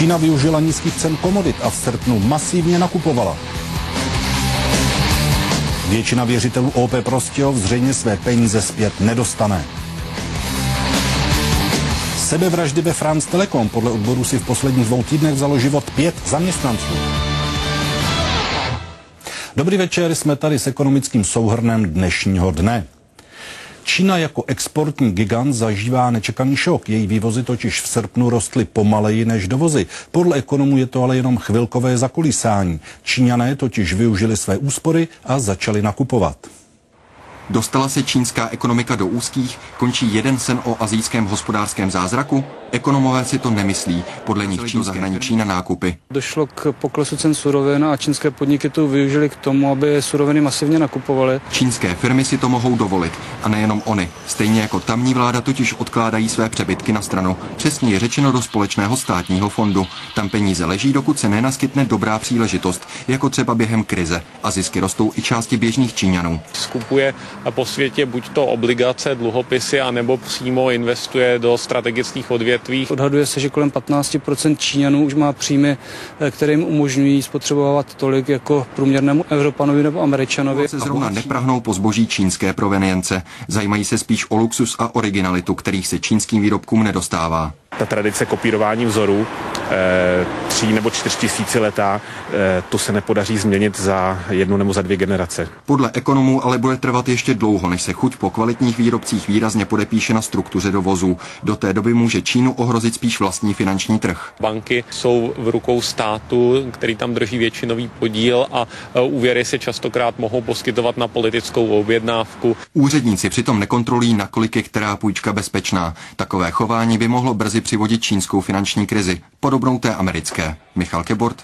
Čína využila nízkých cen komodit a v srpnu masivně nakupovala. Většina věřitelů OP Prostějov zřejmě své peníze zpět nedostane. Sebevraždy ve France Telecom. Podle odboru si v posledních 2 týdnech vzalo život 5 zaměstnanců. Dobrý večer, jsme tady s ekonomickým souhrnem dnešního dne. Čína jako exportní gigant zažívá nečekaný šok. Její vývozy totiž v srpnu rostly pomaleji než dovozy. Podle ekonomů je to ale jenom chvilkové zakolísání. Číňané totiž využili své úspory a začali nakupovat. Dostala se čínská ekonomika do úzkých, končí jeden sen o asijském hospodářském zázraku? Ekonomové si to nemyslí, podle nich do zahraničí na nákupy. Došlo k poklesu cen surovin a čínské podniky to využili k tomu, aby suroviny masivně nakupovaly. Čínské firmy si to mohou dovolit a nejenom oni. Stejně jako tamní vláda totiž odkládají své přebytky na stranu. Přesně řečeno do společného státního fondu. Tam peníze leží, dokud se nenaskytne dobrá příležitost, jako třeba během krize. A zisky rostou i části běžných Číňanů. Skupuje po světě buď to obligace, dluhopisy, anebo přímo investuje do strategických odvětví. Odhaduje se, že kolem 15% Číňanů už má příjmy, které jim umožňují spotřebovat tolik jako průměrnému Evropanovi nebo Američanovi. Se zrovna neprahnou po zboží čínské provenience. Zajímají se spíš o luxus a originalitu, kterých se čínským výrobkům nedostává. Ta tradice kopírování vzorů 3 nebo 4 tisíci letá, to se nepodaří změnit za 1 nebo za 2 generace. Podle ekonomů ale bude trvat ještě dlouho, než se chuť po kvalitních výrobcích výrazně podepíše na struktuře dovozů. Do té doby může Čínu ohrozit spíš vlastní finanční trh. Banky jsou v rukou státu, který tam drží většinový podíl a úvěry se častokrát mohou poskytovat na politickou objednávku. Úředníci přitom nekontrolují, nakolik je která půjčka bezpečná. Takové chování by mohlo brzy přivodit čínskou finanční krizi, podobnou té americké. Michal Kebort,